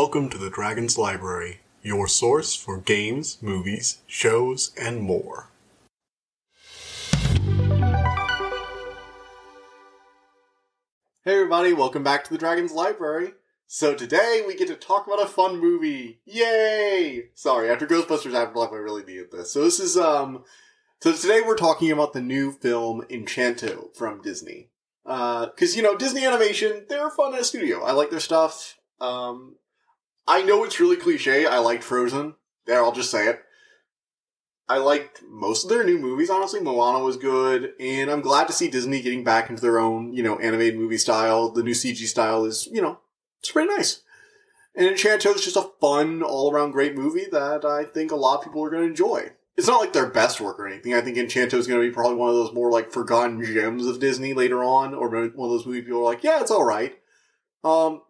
Welcome to the Dragon's Library, your source for games, movies, shows, and more. Hey everybody, welcome back to the Dragon's Library. So today we get to talk about a fun movie. Yay! Sorry, after Ghostbusters Afterlife I really needed this. So this is, so today we're talking about the new film Enchanto from Disney. Cause Disney Animation, they're fun in a studio. I like their stuff. I know it's really cliche. I liked Frozen. There, I'll just say it. I liked most of their new movies, honestly. Moana was good, and I'm glad to see Disney getting back into their own, animated movie style. The new CG style is, it's pretty nice. And Enchanto is just a fun, all-around great movie that I think a lot of people are going to enjoy. It's not like their best work or anything. I think Enchanto is going to be probably one of those more, forgotten gems of Disney later on, or one of those movies people are like, yeah, it's alright. But,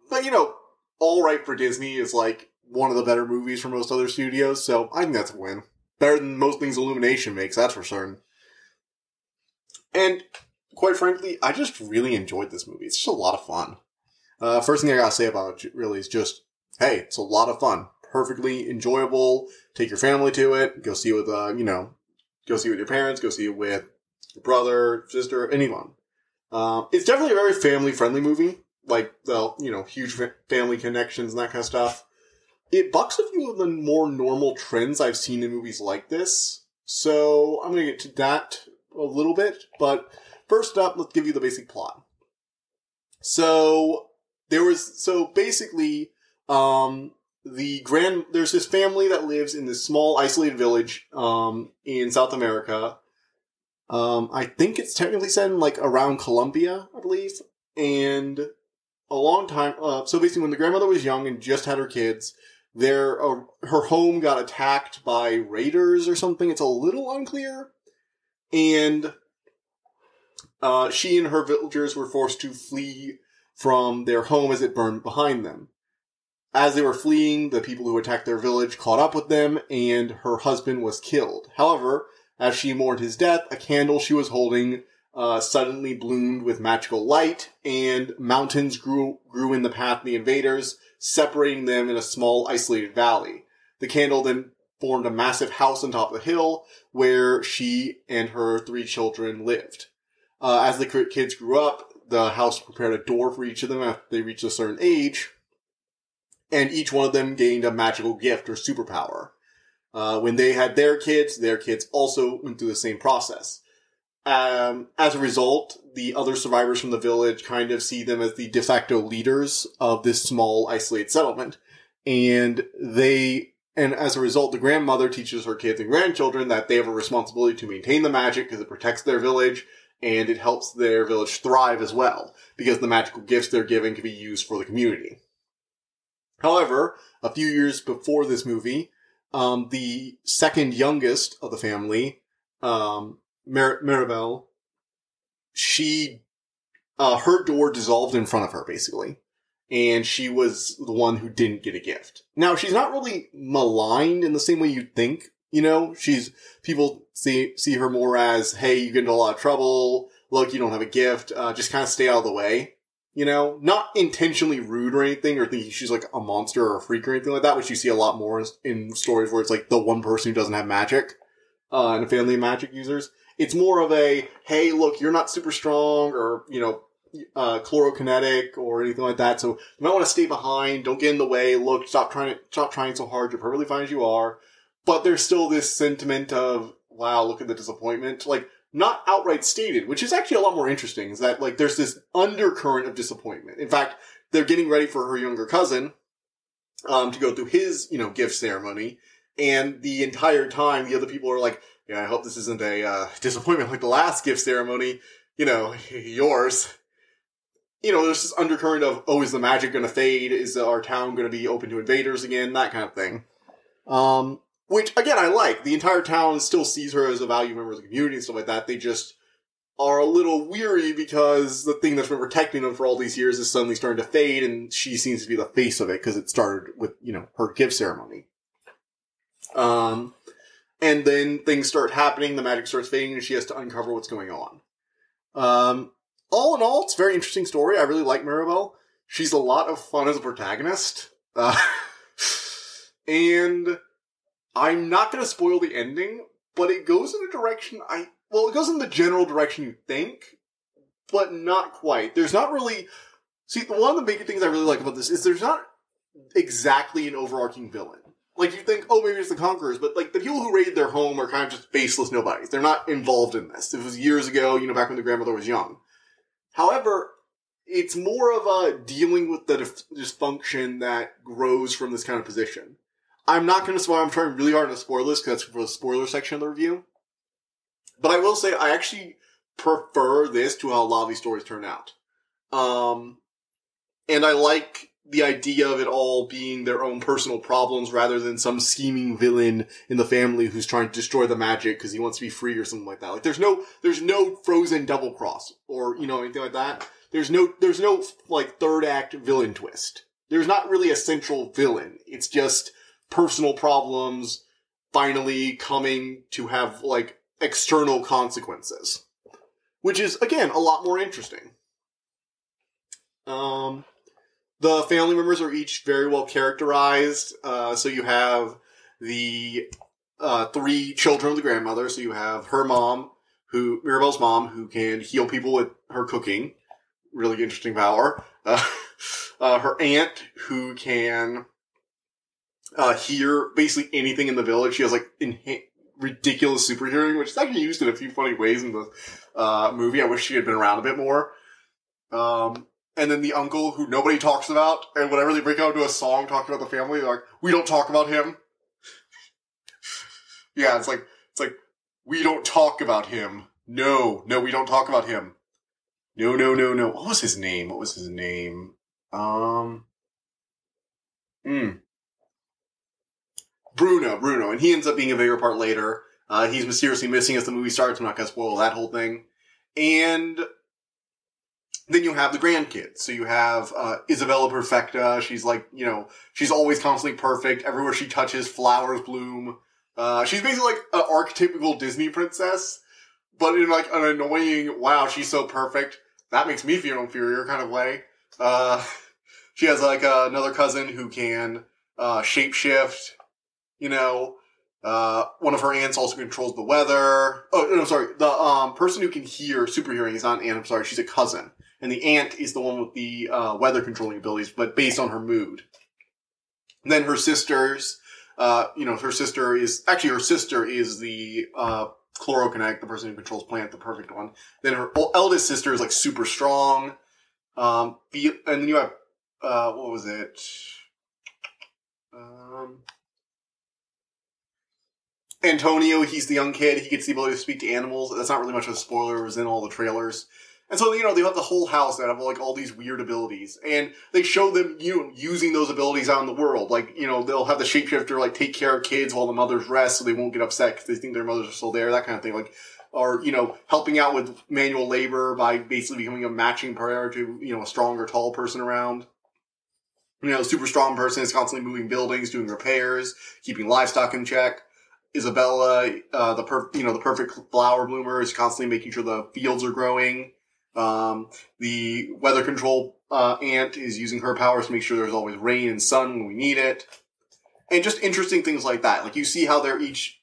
all right for Disney is, one of the better movies for most other studios, so I think that's a win. Better than most things Illumination makes, that's for certain. And, quite frankly, I just really enjoyed this movie. It's just a lot of fun. First thing I gotta say about it, really, is just, hey, it's a lot of fun. Perfectly enjoyable. Take your family to it. Go see it with, go see it with your parents. Go see it with your brother, sister, anyone. It's definitely a very family-friendly movie. Huge family connections and that kind of stuff. It bucks a few of the more normal trends I've seen in movies like this. So, I'm going to get to that a little bit. But, first up, let's give you the basic plot. So, there's this family that lives in this small, isolated village, in South America. I think it's technically set in, around Colombia, I believe. And a long time, so basically when the grandmother was young and just had her kids, her home got attacked by raiders or something. It's a little unclear. And, she and her villagers were forced to flee from their home as it burned behind them. As they were fleeing, the people who attacked their village caught up with them, and her husband was killed. However, as she mourned his death, a candle she was holding suddenly bloomed with magical light, and mountains grew in the path of the invaders, separating them in a small, isolated valley. The candle then formed a massive house on top of the hill, where she and her 3 children lived. As the kids grew up, the house prepared a door for each of them after they reached a certain age, and each one of them gained a magical gift or superpower. When they had their kids also went through the same process. As a result, the other survivors from the village kind of see them as the de facto leaders of this small, isolated settlement. And as a result, the grandmother teaches her kids and grandchildren that they have a responsibility to maintain the magic because it protects their village and it helps their village thrive as well, because the magical gifts they're given can be used for the community. However, a few years before this movie, the second youngest of the family, Mirabelle, her door dissolved in front of her, basically. And she was the one who didn't get a gift. Now, she's not really maligned in the same way you'd think, people see her more as, hey, you get into a lot of trouble, look, you don't have a gift, just kind of stay out of the way. Not intentionally rude or anything, or thinking she's a monster or a freak or anything like that, which you see a lot more in stories where it's the one person who doesn't have magic, and a family of magic users. It's more of a, hey, look, you're not super strong or, chlorokinetic or anything like that, so you might want to stay behind, don't get in the way, look, stop trying so hard, you're perfectly fine as you are. But there's still this sentiment of, wow, look at the disappointment. Not outright stated, which is actually a lot more interesting, is that, there's this undercurrent of disappointment. In fact, they're getting ready for her younger cousin, to go through his, gift ceremony, and the entire time the other people are like, yeah, I hope this isn't a, disappointment like the last gift ceremony, yours. There's this undercurrent of, oh, is the magic gonna fade? Is our town gonna be open to invaders again? That kind of thing. Which, again, I like. The entire town still sees her as a valued member of the community and stuff like that. They just are a little weary because the thing that's been protecting them for all these years is suddenly starting to fade, and she seems to be the face of it because it started with, her gift ceremony. And then things start happening, the magic starts fading, and she has to uncover what's going on. All in all, it's a very interesting story. I really like Mirabelle. She's a lot of fun as a protagonist. And I'm not going to spoil the ending, but it goes in a direction it goes in the general direction you think, but not quite. There's not really... See, one of the big things I really like about this is there's not exactly an overarching villain. Like, you think, oh, maybe it's the Conquerors, but, like, the people who raided their home are kind of just faceless nobodies. They're not involved in this. It was years ago, back when the grandmother was young. However, it's more of a dealing with the dysfunction that grows from this kind of position. I'm not going to spoil. I'm trying really hard to spoil this because that's for the spoiler section of the review. But I will say I actually prefer this to how a lot of these stories turn out. And I like the idea of it all being their own personal problems rather than some scheming villain in the family who's trying to destroy the magic because he wants to be free or something like that. Like, there's no Frozen double cross or, anything like that. There's no, like, third act villain twist. There's not really a central villain. It's just personal problems finally coming to have, like, external consequences. Which is, again, a lot more interesting. The family members are each very well characterized. So you have the 3 children of the grandmother. So you have her mom, Mirabelle's mom, who can heal people with her cooking. Really interesting power. Her aunt, who can hear basically anything in the village. She has, like, ridiculous super hearing, which is actually used in a few funny ways in the movie. I wish she had been around a bit more. And then the uncle who nobody talks about, and whenever they break out into a song talking about the family, they're like, we don't talk about him. Yeah, it's like, we don't talk about him. No, we don't talk about him. No. What was his name? Bruno, and he ends up being a bigger part later. He's mysteriously missing as the movie starts. I'm not gonna spoil that whole thing. And then you have the grandkids. So you have Isabella Perfecta. She's like, she's always constantly perfect. Everywhere she touches, flowers bloom. She's basically like an archetypical Disney princess, but in like an annoying, wow, she's so perfect, that makes me feel inferior kind of way. She has like another cousin who can shapeshift. One of her aunts also controls the weather. Oh, no, sorry. The person who can hear super hearing is not an aunt. I'm sorry. She's a cousin. And the aunt is the one with the weather controlling abilities, but based on her mood. And then her sisters, her sister is the chlorokinetic, the person who controls plant, the perfect one. Then her eldest sister is like super strong. And then you have, what was it? Antonio, he's the young kid. He gets the ability to speak to animals. That's not really much of a spoiler. It was in all the trailers. And so, they have the whole house that have, like, all these weird abilities. And they show them, using those abilities out in the world. Like, they'll have the shapeshifter, like, take care of kids while the mothers rest so they won't get upset because they think their mothers are still there, that kind of thing. Like, or, helping out with manual labor by basically becoming a matching pair to, a strong or tall person around. A super strong person is constantly moving buildings, doing repairs, keeping livestock in check. Isabella, the perfect flower bloomer, is constantly making sure the fields are growing. The weather control aunt is using her powers to make sure there's always rain and sun when we need it. And just interesting things like that. Like, you see how they're each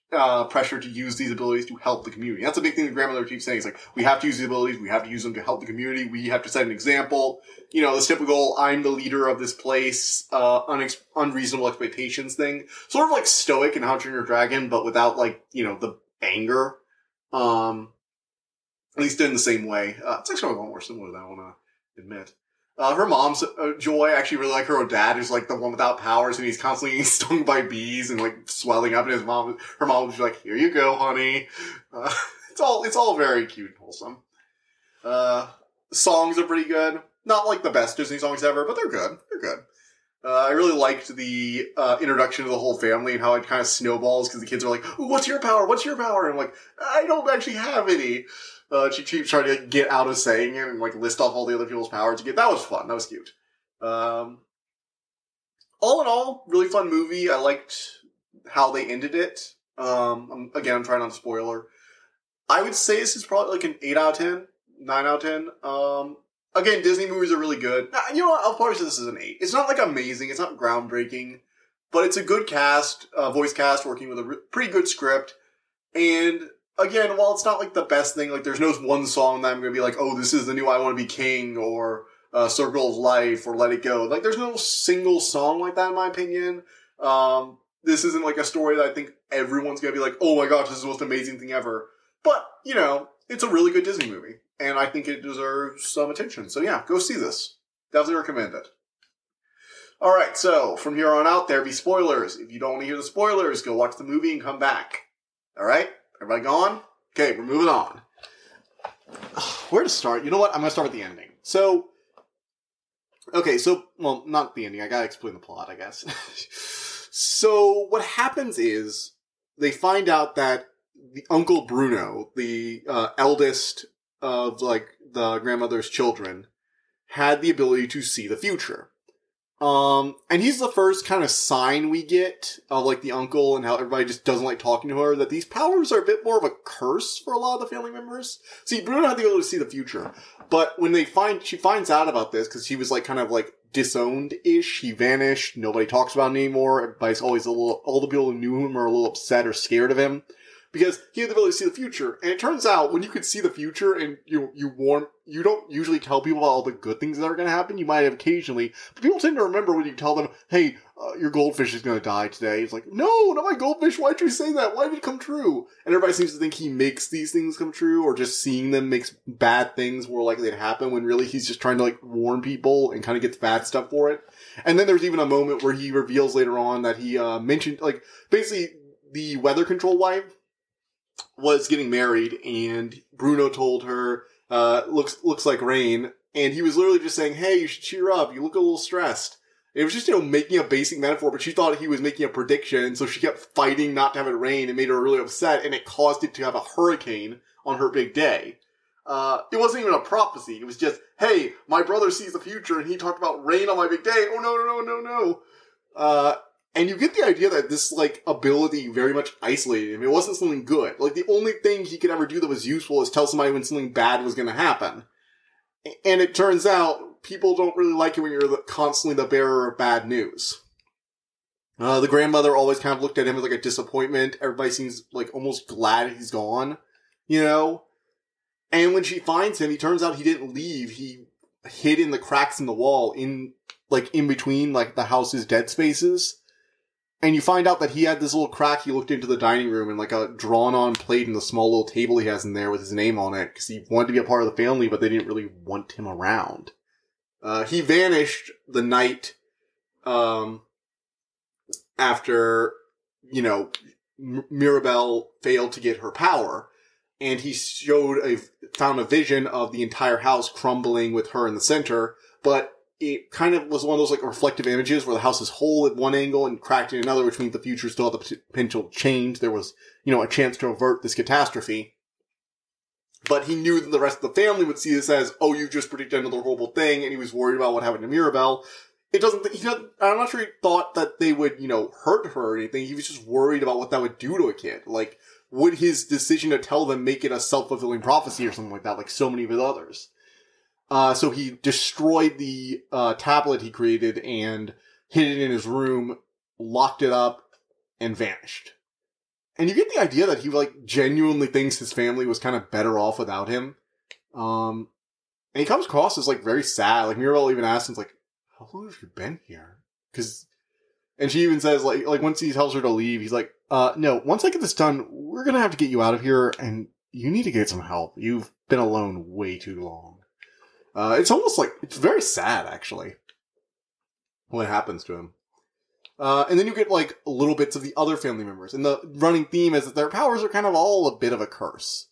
pressured to use these abilities to help the community. That's a big thing the grandmother keeps saying. It's like, we have to use these abilities, we have to use them to help the community, we have to set an example. This typical, I'm the leader of this place, unreasonable expectations thing. Sort of like Stoic in How to Train Your Dragon, but without, like, the anger. At least in the same way. It's actually a lot more similar than I want to admit. Her mom's Joy, I actually really like her dad, who's like the one without powers, and he's constantly getting stung by bees and like swelling up, and her mom was like, here you go, honey. It's all very cute and wholesome. Songs are pretty good. Not like the best Disney songs ever, but they're good. I really liked the introduction of the whole family and how it kind of snowballs because the kids are like, what's your power? And I'm like, I don't actually have any. She keeps trying to get out of saying it and like list off all the other people's powers again. That was fun. That was cute. All in all, really fun movie. I liked how they ended it. I'm trying not to spoiler. I would say this is probably like an 8 out of 10, 9 out of 10. again, Disney movies are really good. You know what? I'll probably say this is an 8. It's not, like, amazing. It's not groundbreaking. But it's a good cast, voice cast, working with a pretty good script. And, again, while it's not, like, the best thing, like, there's no one song that I'm going to be like, oh, this is the new I Want to Be King, or Circle of Life, or Let It Go. Like, there's no single song like that, in my opinion. This isn't, like, a story that I think everyone's going to be like, oh my gosh, this is the most amazing thing ever. But, you know, it's a really good Disney movie. And I think it deserves some attention. So, yeah, go see this. Definitely recommend it. Alright, so, from here on out, there be spoilers. If you don't want to hear the spoilers, go watch the movie and come back. Alright? Everybody gone? Okay, we're moving on. Where to start? You know what? I'm going to start with the ending. So, okay, well, not the ending. I gotta explain the plot, I guess. So, what happens is, they find out that the Uncle Bruno, the eldest of, like, the grandmother's children, had the ability to see the future. And he's the first kind of sign we get of, like, the uncle and how everybody just doesn't like talking to her, that these powers are a bit more of a curse for a lot of the family members. See, Bruno had the ability to see the future, but when she finds out about this, because he was, like, kind of, like, disowned-ish, he vanished, nobody talks about him anymore, everybody's always all the people who knew him are a little upset or scared of him, because he had the ability to see the future. And it turns out, when you could see the future and you don't usually tell people about all the good things that are going to happen. You might have occasionally, but people tend to remember when you tell them, hey, your goldfish is going to die today. It's like, no, not my goldfish. Why'd you say that? Why did it come true? And everybody seems to think he makes these things come true, or just seeing them makes bad things more likely to happen, when really he's just trying to, like, warn people and kind of gets bad stuff for it. And then there's even a moment where he reveals later on that he mentioned, like, basically the weather control wife was getting married, and Bruno told her, looks like rain, and he was literally just saying, hey, you should cheer up, you look a little stressed. It was just, making a basic metaphor, but she thought he was making a prediction, so she kept fighting not to have it rain, and made her really upset, and it caused it to have a hurricane on her big day. It wasn't even a prophecy, it was just, hey, my brother sees the future, and he talked about rain on my big day, oh no. And you get the idea that this, like, ability very much isolated him. It wasn't something good. Like, the only thing he could ever do that was useful is tell somebody when something bad was going to happen. And it turns out, people don't really like it when you're constantly the bearer of bad news. The grandmother always kind of looked at him as, like, a disappointment. Everybody seems, like, almost glad he's gone, you know? And when she finds him, he turns out he didn't leave. He hid in the cracks in the wall, in between, like, the house's dead spaces. And you find out that he had this little crack he looked into the dining room, and, like, a drawn-on plate and the small little table he has in there with his name on it, because he wanted to be a part of the family, but they didn't really want him around. He vanished the night, after, Mirabelle failed to get her power, and he found a vision of the entire house crumbling with her in the center, but it kind of was one of those, like, reflective images where the house is whole at one angle and cracked in another, which means the future still had the potential to change. There was, a chance to avert this catastrophe. But he knew that the rest of the family would see this as, oh, you just predicted another horrible thing, and he was worried about what happened to Mirabelle. I'm not sure he thought that they would, hurt her or anything. He was just worried about what that would do to a kid. Like, would his decision to tell them make it a self-fulfilling prophecy or something like that, like so many of his others? So he destroyed the tablet he created and hid it in his room, locked it up, and vanished. And you get the idea that he, like, genuinely thinks his family was kind of better off without him. And he comes across as, like, very sad. Like, Mirabelle even asks him, like, how long have you been here? And she even says, like, once he tells her to leave, he's like, no, once I get this done, we're gonna have to get you out of here, and you need to get some help. You've been alone way too long. It's almost like, it's very sad, actually, what happens to him. And then you get, like, little bits of the other family members. And the running theme is that their powers are kind of all a bit of a curse.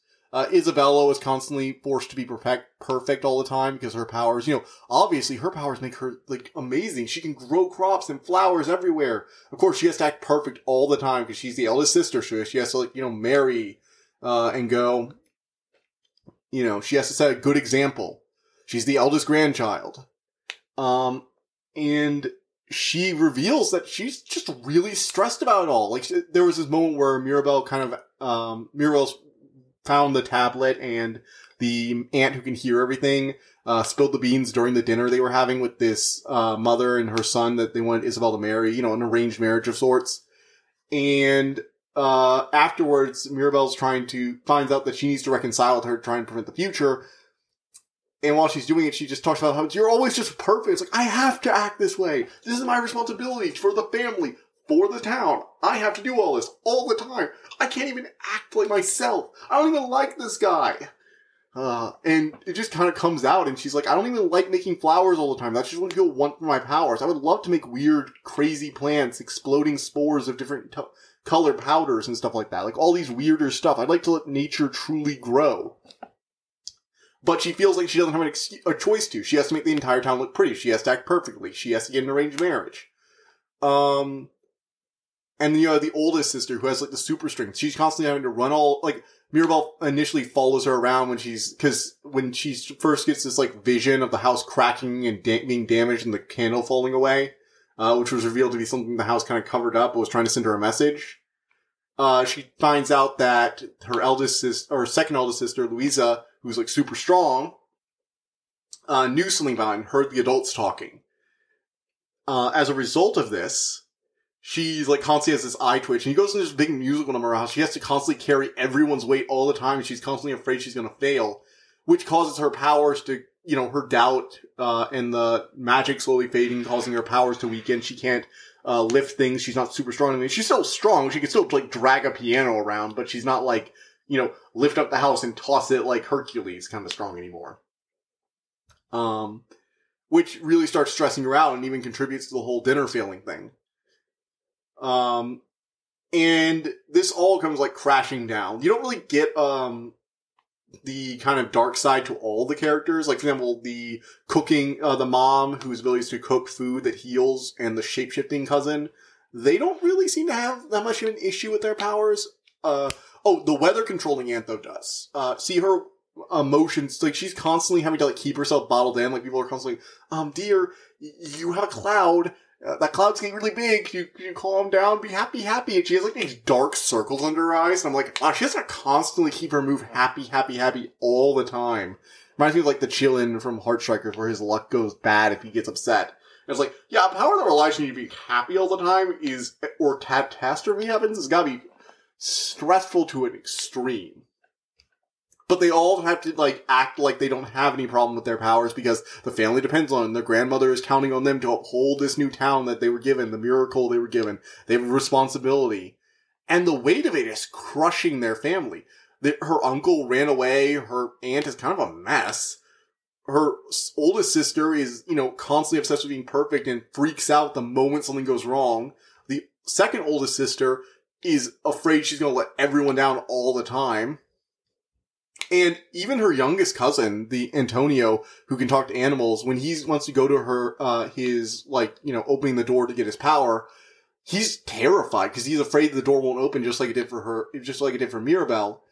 Isabella is constantly forced to be perfect all the time because her powers, obviously her powers make her, like, amazing. She can grow crops and flowers everywhere. Of course, she has to act perfect all the time because she's the eldest sister, so she has to, like, marry, and go, she has to set a good example. She's the eldest grandchild. And she reveals that she's just really stressed about it all. Like, there was this moment where Mirabelle Mirabelle found the tablet, and the aunt who can hear everything, spilled the beans during the dinner they were having with this mother and her son that they wanted Isabel to marry, an arranged marriage of sorts. And afterwards, Mirabelle's finds out that she needs to reconcile with her, trying to prevent the future. And while she's doing it, she just talks about how you're always just perfect. It's like, I have to act this way. This is my responsibility for the family, for the town. I have to do all this all the time. I can't even act like myself. I don't even like this guy. And it just kind of comes out, and she's like, I don't even like making flowers all the time. That's just what people want for my powers. I would love to make weird, crazy plants, exploding spores of different colored powders and stuff like that. Like all these weirder stuff. I'd like to let nature truly grow. But she feels like she doesn't have a choice to. She has to make the entire town look pretty. She has to act perfectly. She has to get an arranged marriage. And the oldest sister who has like the super strength, she's constantly having to run Mirabelle initially follows her around when she first gets this like vision of the house cracking and being damaged and the candle falling away, which was revealed to be something the house kind of covered up but was trying to send her a message. She finds out that her second eldest sister, Louisa, who's like super strong, knew something about it and heard the adults talking. As a result of this, she's like constantly has this eye twitch, and he goes into this big musical number how she has to constantly carry everyone's weight all the time, and she's constantly afraid she's going to fail, which causes her powers to, her doubt, and the magic slowly fading, causing her powers to weaken. She can't, lift things. She's not super strong. I mean, she's still strong. She can still, like, drag a piano around, but she's not like, lift up the house and toss it like Hercules kind of strong anymore. Which really starts stressing her out and even contributes to the whole dinner failing thing. And this all comes like crashing down. You don't really get, the kind of dark side to all the characters. Like, for example, the cooking, the mom whose ability is to cook food that heals, and the shape-shifting cousin. They don't really seem to have that much of an issue with their powers. The weather controlling aunt though does. See her emotions, like she's constantly having to like keep herself bottled in. Like people are constantly, dear, you have a cloud. That cloud's getting really big. You calm down, be happy. And she has like these dark circles under her eyes. And I'm like, she has to constantly keep her mood happy all the time. Reminds me of like the Chillin from Heartstrikers where his luck goes bad if he gets upset. And it's like, yeah, a power that relies on you to be happy all the time or catastrophe happens, it's gotta be stressful to an extreme. But they all have to, like, act like they don't have any problem with their powers because the family depends on them. Their grandmother is counting on them to uphold this new town that they were given, the miracle they were given. They have a responsibility. And the weight of it is crushing their family. Her uncle ran away. Her aunt is kind of a mess. Her oldest sister is, constantly obsessed with being perfect and freaks out the moment something goes wrong. The second oldest sister is afraid she's going to let everyone down all the time. And even her youngest cousin, the Antonio, who can talk to animals, when he wants to go to her, opening the door to get his power, he's terrified because he's afraid the door won't open just like it did for Mirabelle.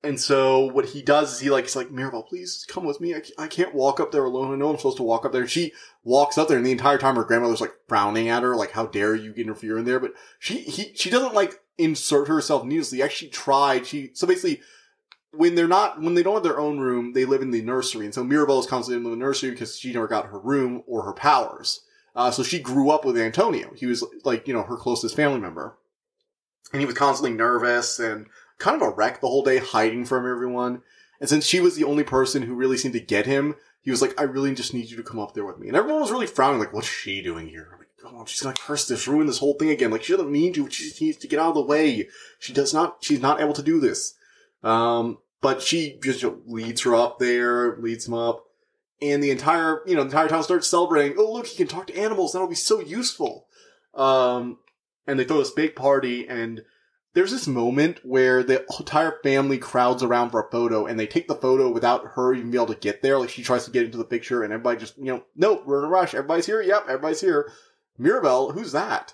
And so what he does is he's like, Mirabelle, please come with me. I can't walk up there alone. I know I'm supposed to walk up there. And she walks up there, and the entire time her grandmother's like frowning at her, like, how dare you interfere in there? But she doesn't like insert herself needlessly. Actually tried. So basically, when they don't have their own room, they live in the nursery. And so Mirabelle is constantly in the nursery because she never got her room or her powers. So she grew up with Antonio. He was like, her closest family member. And he was constantly nervous and kind of a wreck the whole day, hiding from everyone. And since she was the only person who really seemed to get him, he was like, I really just need you to come up there with me. And everyone was really frowning, like, what's she doing here? I'm like, oh, she's gonna curse this, ruin this whole thing again. Like, she doesn't mean to, she just needs to get out of the way. She's not able to do this. But she just leads her up there, leads him up. And the entire town starts celebrating. Oh, look, he can talk to animals. That'll be so useful. And they throw this big party, and there's this moment where the entire family crowds around for a photo, and they take the photo without her even being able to get there. Like, she tries to get into the picture, and everybody just, nope, we're in a rush. Everybody's here. Yep, everybody's here. Mirabelle, who's that?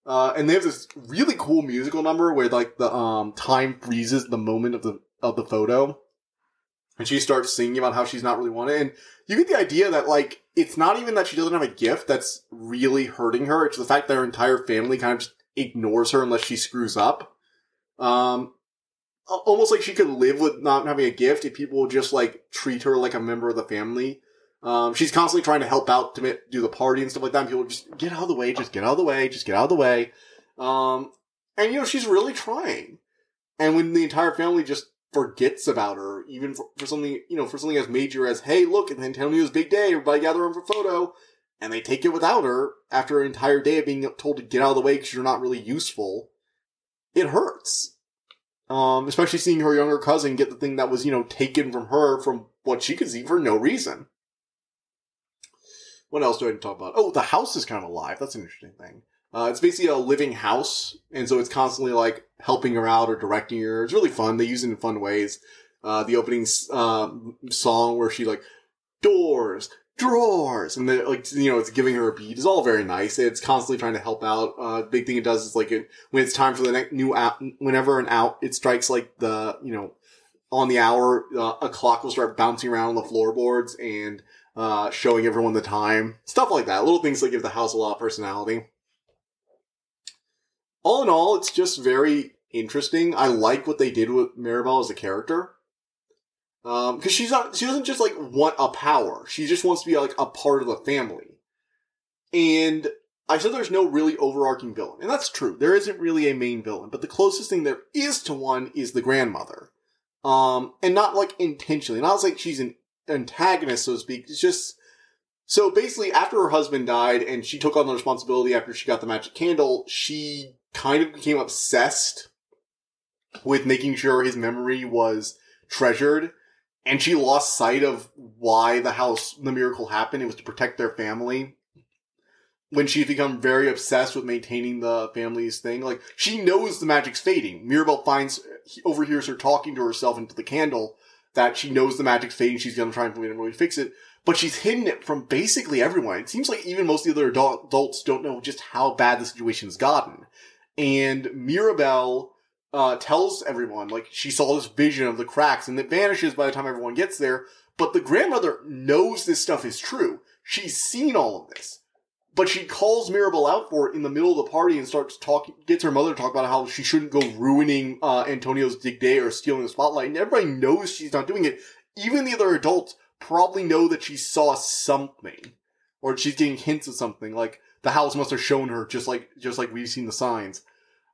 And they have this really cool musical number where, like, the time freezes the moment of the photo. And she starts singing about how she's not really wanted. And you get the idea that, like, it's not even that she doesn't have a gift that's really hurting her. It's the fact that her entire family kind of just ignores her unless she screws up. almost like she could live with not having a gift if people would just, like, treat her like a member of the family. She's constantly trying to help out to do the party and stuff like that, and people just get out of the way, just get out of the way, just get out of the way. And, you know, she's really trying. And when the entire family just forgets about her, even for something, you know, for something as major as, hey, look, it's Antonio's big day, everybody gather around for a photo, and they take it without her after an entire day of being told to get out of the way because you're not really useful, it hurts. Especially seeing her younger cousin get the thing that was, you know, taken from her from what she could see for no reason. What else do I need to talk about? Oh, the house is kind of alive. That's an interesting thing. It's basically a living house, and so it's constantly, like, helping her out or directing her. It's really fun. They use it in fun ways. The opening song where she, like, doors, drawers, and then, like, you know, it's giving her a beat is all very nice. It's constantly trying to help out. Big thing it does is, like, when it's time for the next new app, whenever an out, it strikes, like, the, you know, on the hour, a clock will start bouncing around on the floorboards and showing everyone the time. Stuff like that. Little things that give the house a lot of personality. All in all, it's just very interesting. I like what they did with Mirabelle as a character. Because she doesn't just, like, want a power. She just wants to be, like, a part of the family. And I said there's no really overarching villain. And that's true. There isn't really a main villain. But the closest thing there is to one is the grandmother. And not, like, intentionally. Not like she's an antagonist, so to speak. It's just... So basically, after her husband died and she took on the responsibility after she got the magic candle, she kind of became obsessed with making sure his memory was treasured. And she lost sight of why the miracle happened. It was to protect their family. When she's become very obsessed with maintaining the family's thing. Like, she knows the magic's fading. Mirabelle overhears her talking to herself into the candle that she knows the magic's fading. She's going to try and find a way to fix it. But she's hidden it from basically everyone. It seems like even most of the other adults don't know just how bad the situation's gotten. And Mirabelle tells everyone, like, she saw this vision of the cracks, and it vanishes by the time everyone gets there. But the grandmother knows this stuff is true. She's seen all of this. But she calls Mirabelle out for it in the middle of the party and gets her mother to talk about how she shouldn't go ruining Antonio's big day or stealing the spotlight. And everybody knows she's not doing it. Even the other adults probably know that she saw something. Or she's getting hints of something. Like, the house must have shown her, just like we've seen the signs.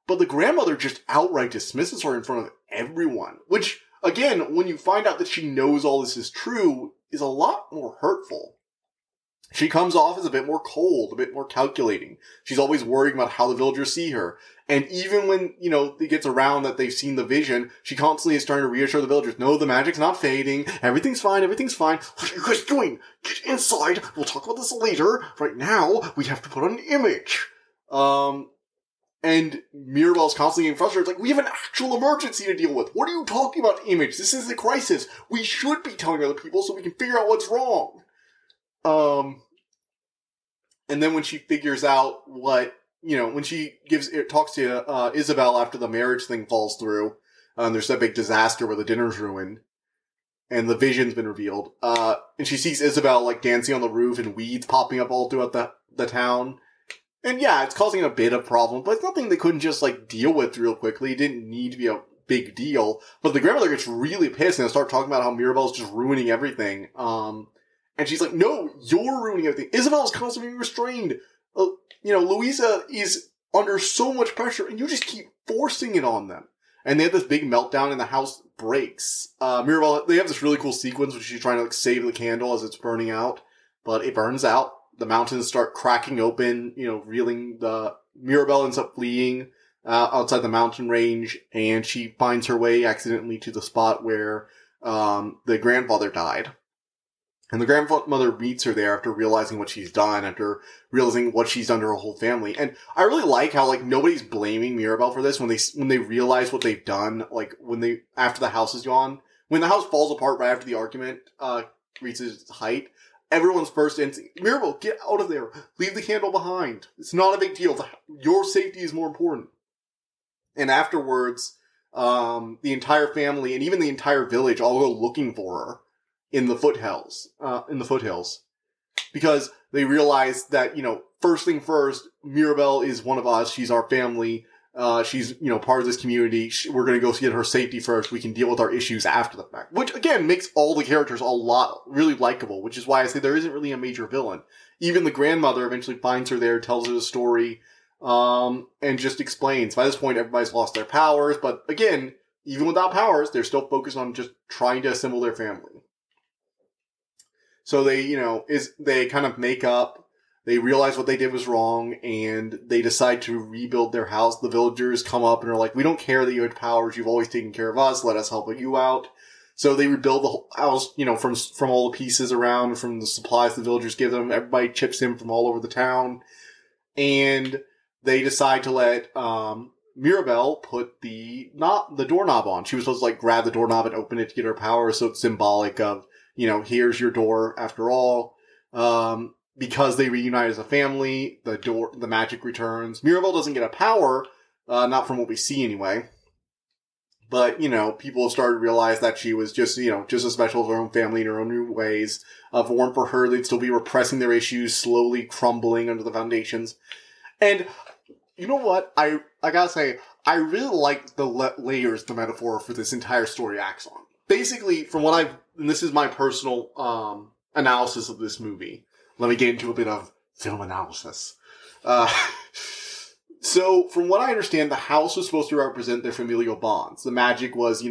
But the grandmother just outright dismisses her in front of everyone. Which, again, when you find out that she knows all this is true, is a lot more hurtful. She comes off as a bit more cold, a bit more calculating. She's always worrying about how the villagers see her. And even when, you know, it gets around that they've seen the vision, she constantly is trying to reassure the villagers, no, the magic's not fading. Everything's fine. Everything's fine. What are you guys doing? Get inside. We'll talk about this later. Right now, we have to put on an image. And Mirabelle's constantly getting frustrated. It's like, we have an actual emergency to deal with. What are you talking about, image? This is a crisis. We should be telling other people so we can figure out what's wrong. And then when she figures out what, you know, when she talks to Isabelle after the marriage thing falls through, and there's that big disaster where the dinner's ruined, and the vision's been revealed, and she sees Isabelle, like, dancing on the roof and weeds popping up all throughout the town. And yeah, it's causing a bit of problem, but it's nothing they couldn't just, like, deal with real quickly. It didn't need to be a big deal. But the grandmother gets really pissed and starts talking about how Mirabelle's just ruining everything. And she's like, no, you're ruining everything. Isabelle's constantly being restrained. You know, Louisa is under so much pressure, and you just keep forcing it on them. And they have this big meltdown, and the house breaks. Mirabelle, they have this really cool sequence where she's trying to, like, save the candle as it's burning out. But it burns out. The mountains start cracking open, you know, reeling. Mirabelle ends up fleeing outside the mountain range, and she finds her way accidentally to the spot where the grandfather died. And the grandmother meets her there after realizing what she's done, after realizing what she's done to her whole family. And I really like how, like, nobody's blaming Mirabelle for this when they realize what they've done, like, after the house is gone. When the house falls apart right after the argument reaches its height, everyone's first instinct, Mirabelle, get out of there. Leave the candle behind. It's not a big deal. Your safety is more important. And afterwards, the entire family and even the entire village all go looking for her in the foothills. Because they realize that, you know, first thing first, Mirabelle is one of us. She's our family. She's, part of this community. We're going to go get her safety first. We can deal with our issues after the fact. Which, again, makes all the characters really likable, which is why I say there isn't really a major villain. Even the grandmother eventually finds her there, tells her the story, and just explains. By this point, everybody's lost their powers, but again, even without powers, they're still focused on just trying to assemble their family. So they, they kind of make up. They realize what they did was wrong, and they decide to rebuild their house. The villagers come up and are like, we don't care that you had powers. You've always taken care of us. Let us help you out. So they rebuild the whole house, from all the pieces around, from the supplies the villagers give them. Everybody chips in from all over the town. And they decide to let Mirabelle put the doorknob on. She was supposed to grab the doorknob and open it to get her powers, so it's symbolic of, here's your door after all. Because they reunite as a family, the magic returns. Mirabelle doesn't get a power, not from what we see anyway. But, people have started to realize that she was just as special as her own family in her own new ways. If it weren't for her, they'd still be repressing their issues, slowly crumbling under the foundations. And, you know what? I gotta say, I really like the layers the metaphor for this entire story acts on. Basically, and this is my personal, analysis of this movie. Let me get into a bit of film analysis. So, from what I understand, the house was supposed to represent their familial bonds. The magic was,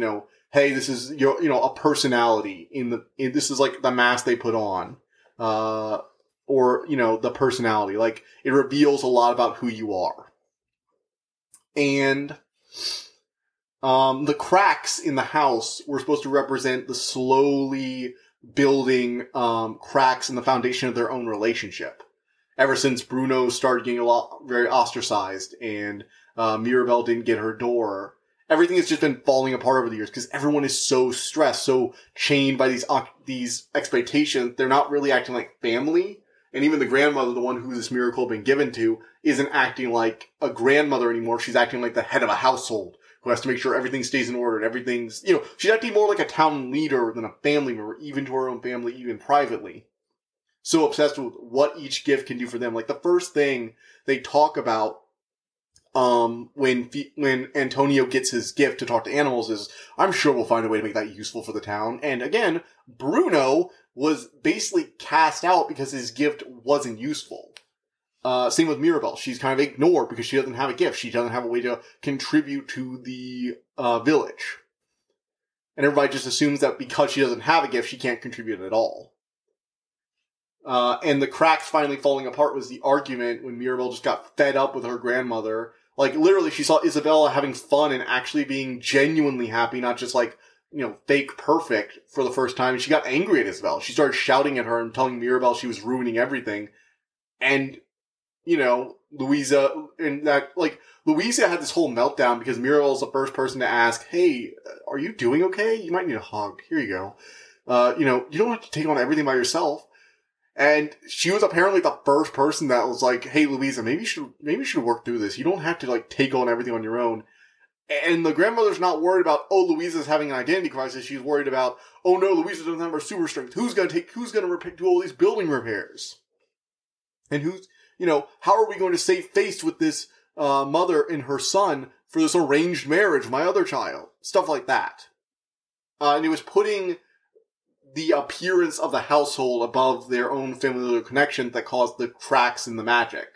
hey, this is a personality this is like the mask they put on, or the personality. Like, it reveals a lot about who you are. And the cracks in the house were supposed to represent the slowly building cracks in the foundation of their own relationship. Ever since Bruno started getting very ostracized and Mirabelle didn't get her door, everything has just been falling apart over the years because everyone is so stressed, so chained by these expectations. They're not really acting like family. And even the grandmother, the one who this miracle had been given to, isn't acting like a grandmother anymore. She's acting like the head of a household, who has to make sure everything stays in order and everything's, she's acting more like a town leader than a family member, even to her own family, even privately. So obsessed with what each gift can do for them. Like, the first thing they talk about, when Antonio gets his gift to talk to animals is, I'm sure we'll find a way to make that useful for the town. And again, Bruno was basically cast out because his gift wasn't useful. Same with Mirabelle. She's kind of ignored because she doesn't have a gift. She doesn't have a way to contribute to the village. And everybody just assumes that because she doesn't have a gift, she can't contribute at all. And the cracks finally falling apart was the argument when Mirabelle just got fed up with her grandmother. Like, literally, she saw Isabella having fun and actually being genuinely happy, not just fake perfect for the first time. And she got angry at Isabella. She started shouting at her and telling Mirabelle she was ruining everything. And Louisa had this whole meltdown because Mirabelle's the first person to ask, hey, are you doing okay? You might need a hug. Here you go. You don't have to take on everything by yourself. And she was apparently the first person that was like, hey, Louisa, maybe you should work through this. You don't have to take on everything on your own. And the grandmother's not worried about, oh, Louisa's having an identity crisis. She's worried about, oh no, Louisa doesn't have her super strength. Who's gonna do all these building repairs? And how are we going to save face with this mother and her son for this arranged marriage, my other child? Stuff like that. And it was putting the appearance of the household above their own familial connection that caused the cracks in the magic.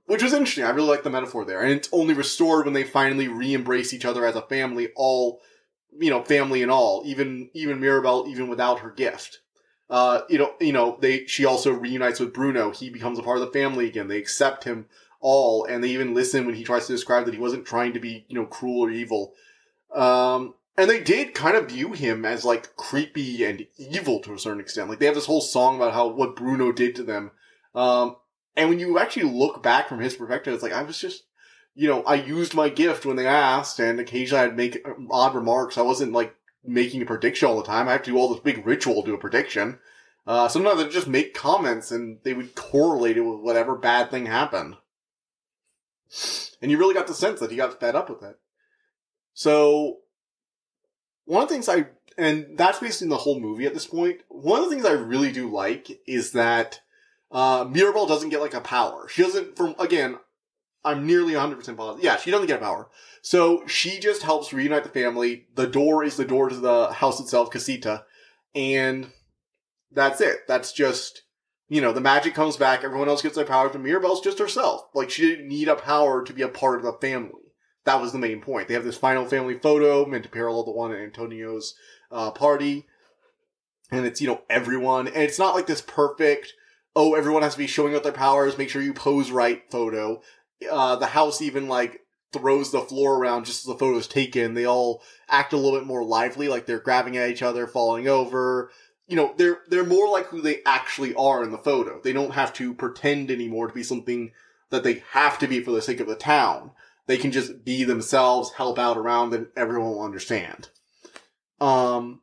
Which was interesting. I really like the metaphor there. And it's only restored when they finally re-embrace each other as a family, all, family and all. Even Mirabelle, even without her gift. She also reunites with Bruno. He becomes a part of the family again. They accept him all, and they even listen when he tries to describe that he wasn't trying to be, cruel or evil. And they did kind of view him as, creepy and evil to a certain extent. They have this whole song about what Bruno did to them. And when you actually look back from his perspective, it's I was just, I used my gift when they asked, and occasionally I'd make odd remarks. I wasn't, making a prediction all the time. I have to do all this big ritual to do a prediction. Sometimes I'd just make comments, and they would correlate it with whatever bad thing happened. And you really got the sense that he got fed up with it. So, one of the things and that's basically the whole movie at this point, one of the things I really do like is that Mirabelle doesn't get a power. She doesn't, I'm nearly 100% positive. Yeah, she doesn't get a power. So she just helps reunite the family. The door is the door to the house itself, Casita. And that's it. That's just, the magic comes back. Everyone else gets their powers, but Mirabelle's just herself. Like, she didn't need a power to be a part of the family. That was the main point. They have this final family photo meant to parallel the one at Antonio's party. And it's, everyone. And it's not like this perfect, everyone has to be showing out their powers, make sure you pose right photo. The house even, throws the floor around just as the photo is taken. They all act a little bit more lively, like they're grabbing at each other, falling over. They're more like who they actually are in the photo. They don't have to pretend anymore to be something that they have to be for the sake of the town. They can just be themselves, help out around, and everyone will understand. And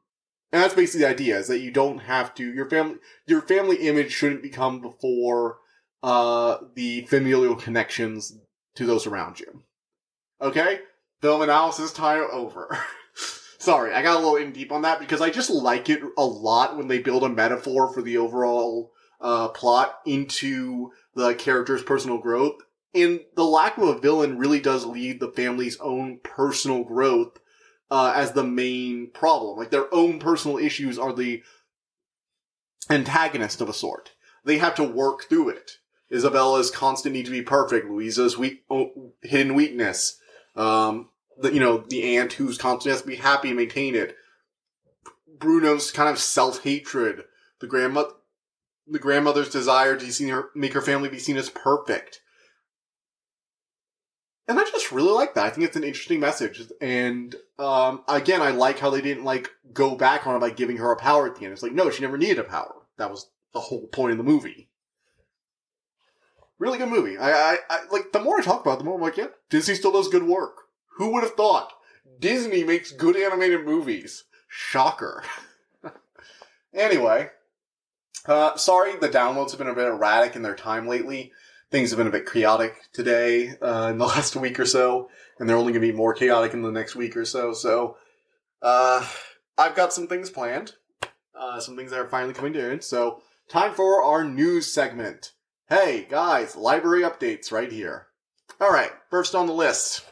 that's basically the idea, is that you don't have to, your family image shouldn't become before, the familial connections to those around you. Okay? Film analysis time over. Sorry, I got a little in deep on that because I just like it a lot when they build a metaphor for the overall, plot into the character's personal growth. And the lack of a villain really does lead the family's own personal growth as the main problem. Like, their own personal issues are the antagonist of a sort. They have to work through it. Isabella's constant need to be perfect. Louisa's hidden weakness. The aunt who's constantly has to be happy and maintain it. Bruno's kind of self-hatred. The grandmother's desire to make her family be seen as perfect. And I just really like that. I think it's an interesting message. And, again, I like how they didn't, go back on it by giving her a power at the end. It's like, no, she never needed a power. That was the whole point of the movie. Really good movie. I the more I talk about it, the more I'm like, yeah, Disney still does good work. Who would have thought? Disney makes good animated movies. Shocker. Anyway. Sorry, the downloads have been a bit erratic in their time lately. Things have been a bit chaotic today, in the last week or so, and they're only going to be more chaotic in the next week or so, so, I've got some things planned, some things that are finally coming to end, so, time for our news segment. Hey, guys, library updates right here. Alright, first on the list.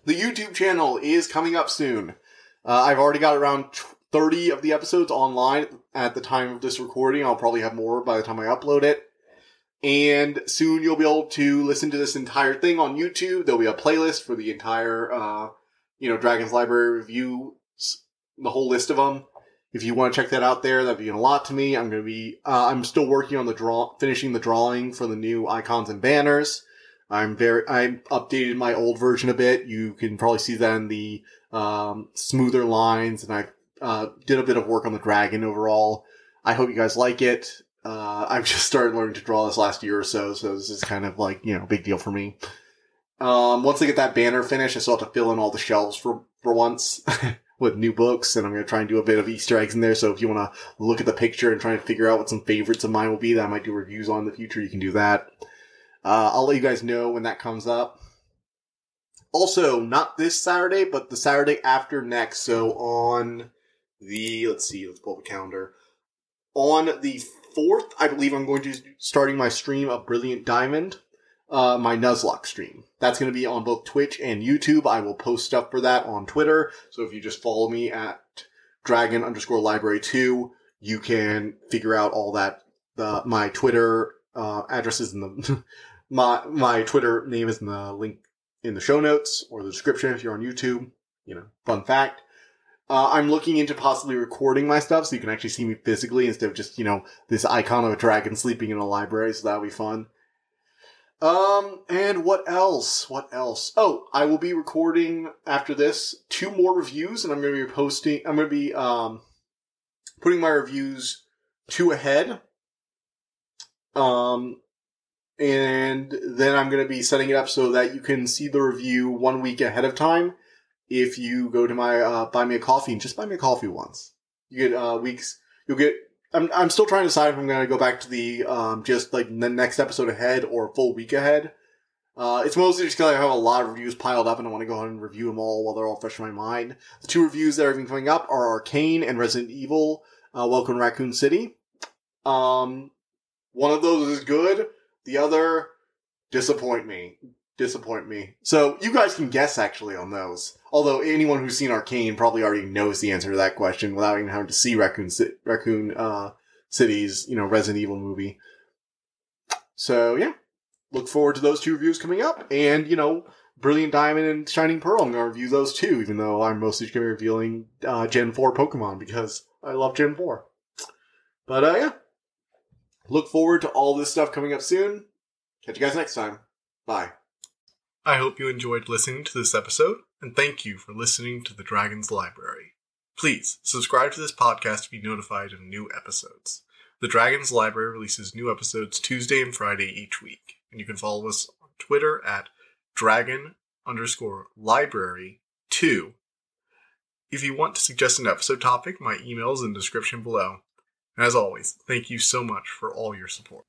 The YouTube channel is coming up soon. I've already got around 30 of the episodes online at the time of this recording. I'll probably have more by the time I upload it. And soon you'll be able to listen to this entire thing on YouTube. There'll be a playlist for the entire, Dragon's Library review, the whole list of them. If you want to check that out there, that'd be a lot to me. I'm still working on finishing the drawing for the new icons and banners. I updated my old version a bit. You can probably see that in the, smoother lines, and I, did a bit of work on the dragon overall. I hope you guys like it. I've just started learning to draw this last year or so this is kind of big deal for me. Once I get that banner finished, I still have to fill in all the shelves for once with new books, and I'm going to try and do a bit of Easter eggs in there, so if you want to look at the picture and try and figure out what some favorites of mine will be that I might do reviews on in the future, you can do that. I'll let you guys know when that comes up. Also, not this Saturday, but the Saturday after next, so on the, let's pull up the calendar. On the 4th, I believe I'm going to be starting my stream of Brilliant Diamond, my Nuzlocke stream. That's going to be on both Twitch and YouTube. I will post stuff for that on Twitter. So if you just follow me at dragon_library2, you can figure out all that. My Twitter, address is in the, my Twitter name is in the link in the show notes or the description if you're on YouTube. Fun fact. I'm looking into possibly recording my stuff so you can actually see me physically instead of just, this icon of a dragon sleeping in a library, so that'll be fun. And what else? Oh, I will be recording after this 2 more reviews, and I'm going to be putting my reviews 2 ahead. And then I'm going to be setting it up so that you can see the review 1 week ahead of time. If you go to my, buy me a coffee and just buy me a coffee once. You get, weeks, you'll get, I'm still trying to decide if I'm going to go back to the, just the next episode ahead or a full week ahead. It's mostly just because I have a lot of reviews piled up and I want to go ahead and review them all while they're all fresh in my mind. The 2 reviews that are even coming up are Arcane and Resident Evil, Welcome to Raccoon City. One of those is good. The other, Disappoint me. So you guys can guess actually on those. Although anyone who's seen Arcane probably already knows the answer to that question without even having to see Raccoon City's, Resident Evil movie. So yeah, look forward to those 2 reviews coming up. And, Brilliant Diamond and Shining Pearl, I'm going to review those too, even though I'm mostly going to be reviewing Gen 4 Pokemon because I love Gen 4. But yeah, look forward to all this stuff coming up soon. Catch you guys next time. Bye. I hope you enjoyed listening to this episode, and thank you for listening to the Dragon's Library. Please subscribe to this podcast to be notified of new episodes. The Dragon's Library releases new episodes Tuesday and Friday each week, and you can follow us on Twitter at Dragon_Library2. If you want to suggest an episode topic, my email is in the description below. And as always, thank you so much for all your support.